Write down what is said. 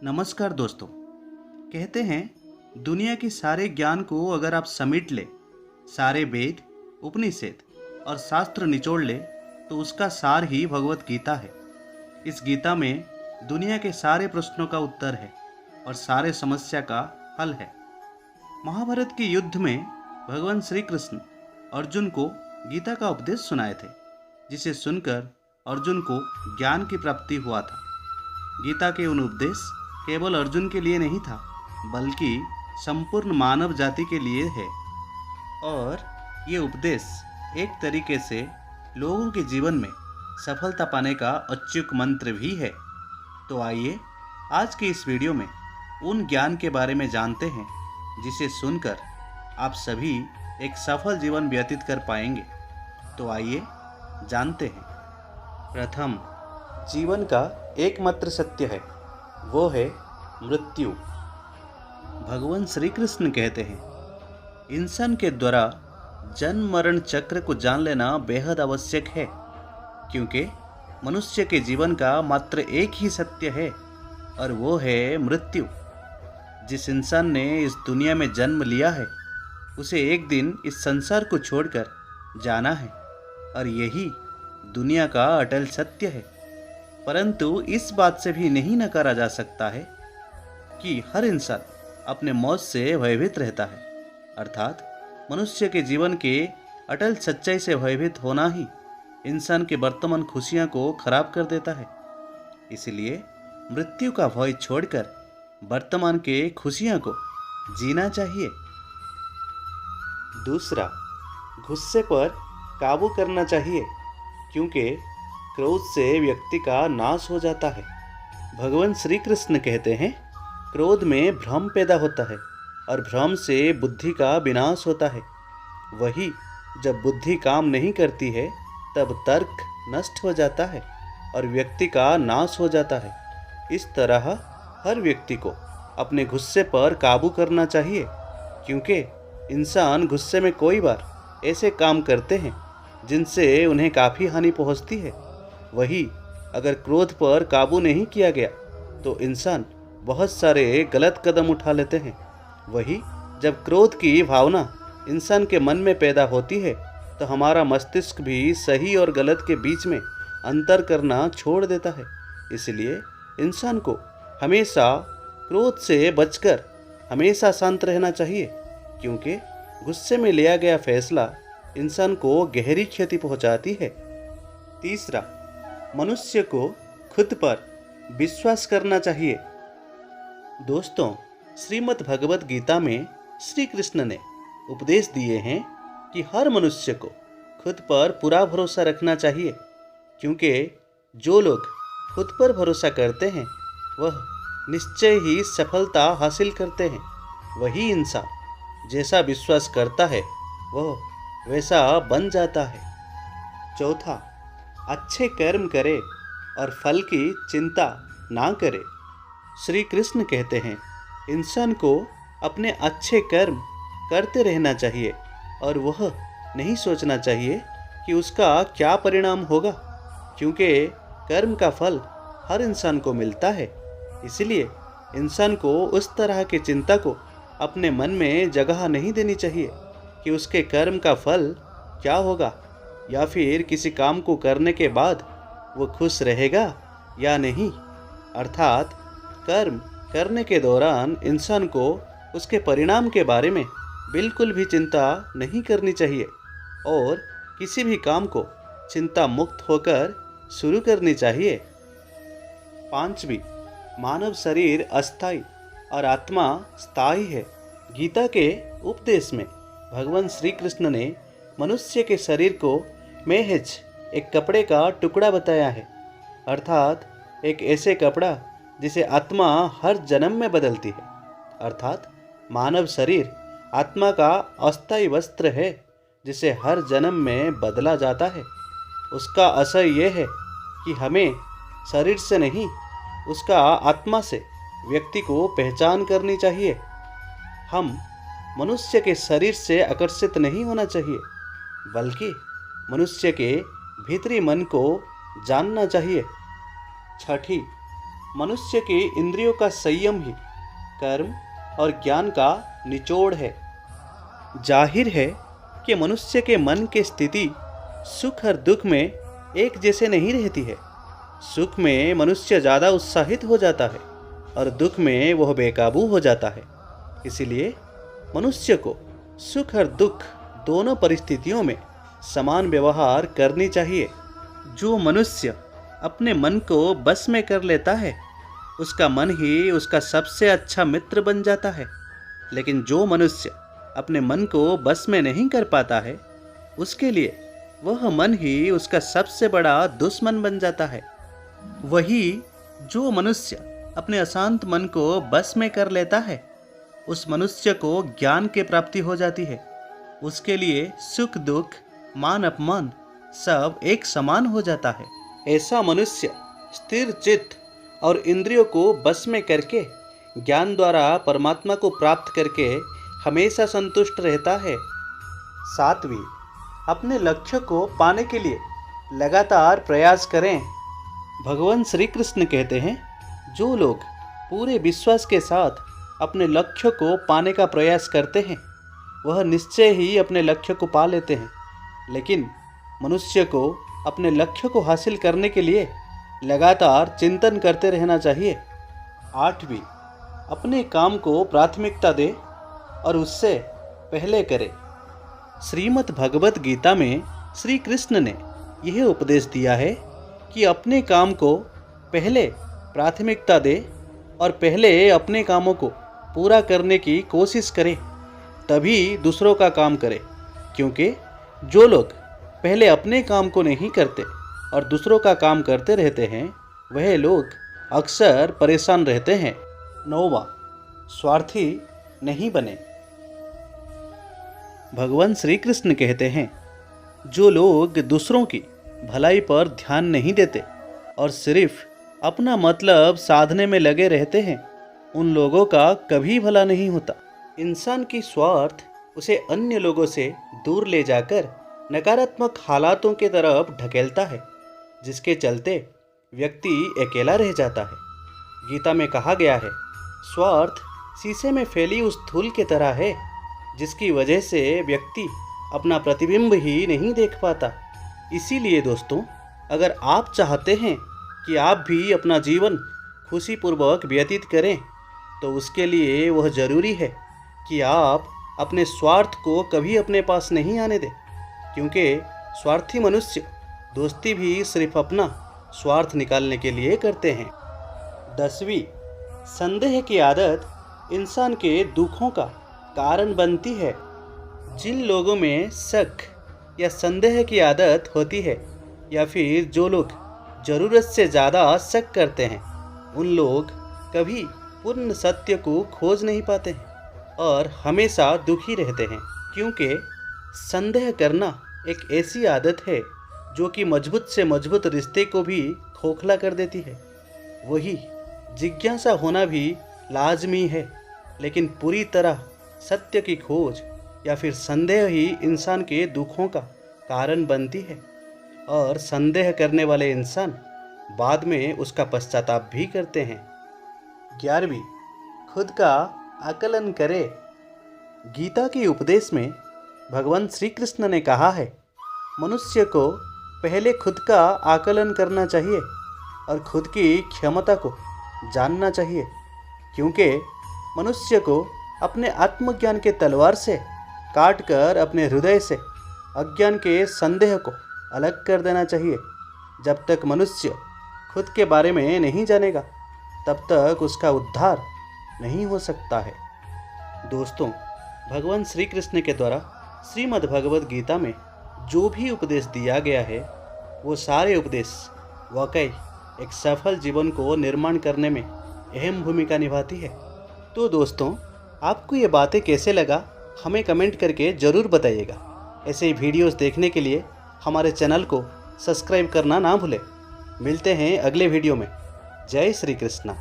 नमस्कार दोस्तों। कहते हैं दुनिया के सारे ज्ञान को अगर आप समेट ले, सारे वेद, उपनिषद और शास्त्र निचोड़ ले तो उसका सार ही भगवत गीता है। इस गीता में दुनिया के सारे प्रश्नों का उत्तर है और सारे समस्या का हल है। महाभारत के युद्ध में भगवान श्री कृष्ण अर्जुन को गीता का उपदेश सुनाए थे, जिसे सुनकर अर्जुन को ज्ञान की प्राप्ति हुआ था। गीता के उन उपदेश केवल अर्जुन के लिए नहीं था, बल्कि संपूर्ण मानव जाति के लिए है। और ये उपदेश एक तरीके से लोगों के जीवन में सफलता पाने का अचूक मंत्र भी है। तो आइए आज के इस वीडियो में उन ज्ञान के बारे में जानते हैं जिसे सुनकर आप सभी एक सफल जीवन व्यतीत कर पाएंगे। तो आइए जानते हैं। प्रथम, जीवन का एकमात्र सत्य है, वो है मृत्यु। भगवान श्री कृष्ण कहते हैं, इंसान के द्वारा जन्म मरण चक्र को जान लेना बेहद आवश्यक है, क्योंकि मनुष्य के जीवन का मात्र एक ही सत्य है और वो है मृत्यु। जिस इंसान ने इस दुनिया में जन्म लिया है उसे एक दिन इस संसार को छोड़कर जाना है और यही दुनिया का अटल सत्य है। परंतु इस बात से भी नहीं नकारा जा सकता है कि हर इंसान अपने मौत से भयभीत रहता है। अर्थात मनुष्य के जीवन के अटल सच्चाई से भयभीत होना ही इंसान के वर्तमान खुशियां को खराब कर देता है। इसलिए मृत्यु का भय छोड़कर वर्तमान के खुशियां को जीना चाहिए। दूसरा, गुस्से पर काबू करना चाहिए, क्योंकि क्रोध से व्यक्ति का नाश हो जाता है। भगवान श्री कृष्ण कहते हैं, क्रोध में भ्रम पैदा होता है और भ्रम से बुद्धि का विनाश होता है। वही जब बुद्धि काम नहीं करती है तब तर्क नष्ट हो जाता है और व्यक्ति का नाश हो जाता है। इस तरह हर व्यक्ति को अपने गुस्से पर काबू करना चाहिए, क्योंकि इंसान गुस्से में कई बार ऐसे काम करते हैं जिनसे उन्हें काफ़ी हानि पहुंचती है। वही अगर क्रोध पर काबू नहीं किया गया तो इंसान बहुत सारे गलत कदम उठा लेते हैं। वही जब क्रोध की भावना इंसान के मन में पैदा होती है तो हमारा मस्तिष्क भी सही और गलत के बीच में अंतर करना छोड़ देता है। इसलिए इंसान को हमेशा क्रोध से बचकर हमेशा शांत रहना चाहिए, क्योंकि गुस्से में लिया गया फैसला इंसान को गहरी क्षति पहुंचाती है। तीसरा, मनुष्य को खुद पर विश्वास करना चाहिए। दोस्तों, श्रीमद् भगवत गीता में श्री कृष्ण ने उपदेश दिए हैं कि हर मनुष्य को खुद पर पूरा भरोसा रखना चाहिए, क्योंकि जो लोग खुद पर भरोसा करते हैं वह निश्चय ही सफलता हासिल करते हैं। वही इंसान जैसा विश्वास करता है वह वैसा बन जाता है। चौथा, अच्छे कर्म करे और फल की चिंता ना करे। श्री कृष्ण कहते हैं, इंसान को अपने अच्छे कर्म करते रहना चाहिए और वह नहीं सोचना चाहिए कि उसका क्या परिणाम होगा, क्योंकि कर्म का फल हर इंसान को मिलता है। इसलिए इंसान को उस तरह की चिंता को अपने मन में जगह नहीं देनी चाहिए कि उसके कर्म का फल क्या होगा, या फिर किसी काम को करने के बाद वो खुश रहेगा या नहीं। अर्थात कर्म करने के दौरान इंसान को उसके परिणाम के बारे में बिल्कुल भी चिंता नहीं करनी चाहिए और किसी भी काम को चिंता मुक्त होकर शुरू करनी चाहिए। पांचवी, मानव शरीर अस्थायी और आत्मा स्थायी है। गीता के उपदेश में भगवान श्री कृष्ण ने मनुष्य के शरीर को महज एक कपड़े का टुकड़ा बताया है, अर्थात एक ऐसे कपड़ा जिसे आत्मा हर जन्म में बदलती है। अर्थात मानव शरीर आत्मा का अस्थायी वस्त्र है जिसे हर जन्म में बदला जाता है। उसका असर यह है कि हमें शरीर से नहीं, उसका आत्मा से व्यक्ति को पहचान करनी चाहिए। हम मनुष्य के शरीर से आकर्षित नहीं होना चाहिए, बल्कि मनुष्य के भीतरी मन को जानना चाहिए। छठी, मनुष्य के इंद्रियों का संयम ही कर्म और ज्ञान का निचोड़ है। जाहिर है कि मनुष्य के मन की स्थिति सुख और दुख में एक जैसे नहीं रहती है। सुख में मनुष्य ज़्यादा उत्साहित हो जाता है और दुख में वह बेकाबू हो जाता है। इसीलिए मनुष्य को सुख और दुख दोनों परिस्थितियों में समान व्यवहार करनी चाहिए। जो मनुष्य अपने मन को बस में कर लेता है, उसका मन ही उसका सबसे अच्छा मित्र बन जाता है। लेकिन जो मनुष्य अपने मन को बस में नहीं कर पाता है, उसके लिए वह मन ही उसका सबसे बड़ा दुश्मन बन जाता है। वही जो मनुष्य अपने अशांत मन को बस में कर लेता है, उस मनुष्य को ज्ञान की प्राप्ति हो जाती है। उसके लिए सुख दुख मान अपमान सब एक समान हो जाता है। ऐसा मनुष्य स्थिर चित्त और इंद्रियों को बस में करके ज्ञान द्वारा परमात्मा को प्राप्त करके हमेशा संतुष्ट रहता है। 7वीं, अपने लक्ष्य को पाने के लिए लगातार प्रयास करें। भगवान श्री कृष्ण कहते हैं, जो लोग पूरे विश्वास के साथ अपने लक्ष्य को पाने का प्रयास करते हैं, वह निश्चय ही अपने लक्ष्य को पा लेते हैं। लेकिन मनुष्य को अपने लक्ष्य को हासिल करने के लिए लगातार चिंतन करते रहना चाहिए। 8वीं, अपने काम को प्राथमिकता दे और उससे पहले करे। श्रीमद् भगवत गीता में श्री कृष्ण ने यह उपदेश दिया है कि अपने काम को पहले प्राथमिकता दे और पहले अपने कामों को पूरा करने की कोशिश करे, तभी दूसरों का काम करे। क्योंकि जो लोग पहले अपने काम को नहीं करते और दूसरों का काम करते रहते हैं, वह लोग अक्सर परेशान रहते हैं। 9वां, स्वार्थी नहीं बने। भगवान श्री कृष्ण कहते हैं, जो लोग दूसरों की भलाई पर ध्यान नहीं देते और सिर्फ अपना मतलब साधने में लगे रहते हैं, उन लोगों का कभी भला नहीं होता। इंसान की स्वार्थ उसे अन्य लोगों से दूर ले जाकर नकारात्मक हालातों की तरफ ढकेलता है, जिसके चलते व्यक्ति अकेला रह जाता है। गीता में कहा गया है, स्वार्थ शीशे में फैली उस धूल की तरह है, जिसकी वजह से व्यक्ति अपना प्रतिबिंब ही नहीं देख पाता। इसीलिए दोस्तों, अगर आप चाहते हैं कि आप भी अपना जीवन खुशीपूर्वक व्यतीत करें, तो उसके लिए वह ज़रूरी है कि आप अपने स्वार्थ को कभी अपने पास नहीं आने दें। क्योंकि स्वार्थी मनुष्य दोस्ती भी सिर्फ अपना स्वार्थ निकालने के लिए करते हैं। 10वीं, संदेह की आदत इंसान के दुखों का कारण बनती है। जिन लोगों में शक या संदेह की आदत होती है, या फिर जो लोग ज़रूरत से ज़्यादा शक करते हैं, उन लोग कभी पूर्ण सत्य को खोज नहीं पाते हैं और हमेशा दुखी रहते हैं। क्योंकि संदेह करना एक ऐसी आदत है जो कि मजबूत से मजबूत रिश्ते को भी खोखला कर देती है। वही जिज्ञासा होना भी लाजमी है, लेकिन पूरी तरह सत्य की खोज या फिर संदेह ही इंसान के दुखों का कारण बनती है। और संदेह करने वाले इंसान बाद में उसका पश्चाताप भी करते हैं। 11वीं, खुद का आकलन करे। गीता के उपदेश में भगवान श्री कृष्ण ने कहा है, मनुष्य को पहले खुद का आकलन करना चाहिए और खुद की क्षमता को जानना चाहिए। क्योंकि मनुष्य को अपने आत्मज्ञान के तलवार से काटकर अपने हृदय से अज्ञान के संदेह को अलग कर देना चाहिए। जब तक मनुष्य खुद के बारे में नहीं जानेगा, तब तक उसका उद्धार नहीं हो सकता है। दोस्तों, भगवान श्री कृष्ण के द्वारा श्रीमद् भगवत गीता में जो भी उपदेश दिया गया है, वो सारे उपदेश वाकई एक सफल जीवन को निर्माण करने में अहम भूमिका निभाती है। तो दोस्तों, आपको ये बातें कैसे लगा, हमें कमेंट करके ज़रूर बताइएगा। ऐसे ही वीडियोस देखने के लिए हमारे चैनल को सब्सक्राइब करना ना भूलें। मिलते हैं अगले वीडियो में। जय श्री कृष्णा।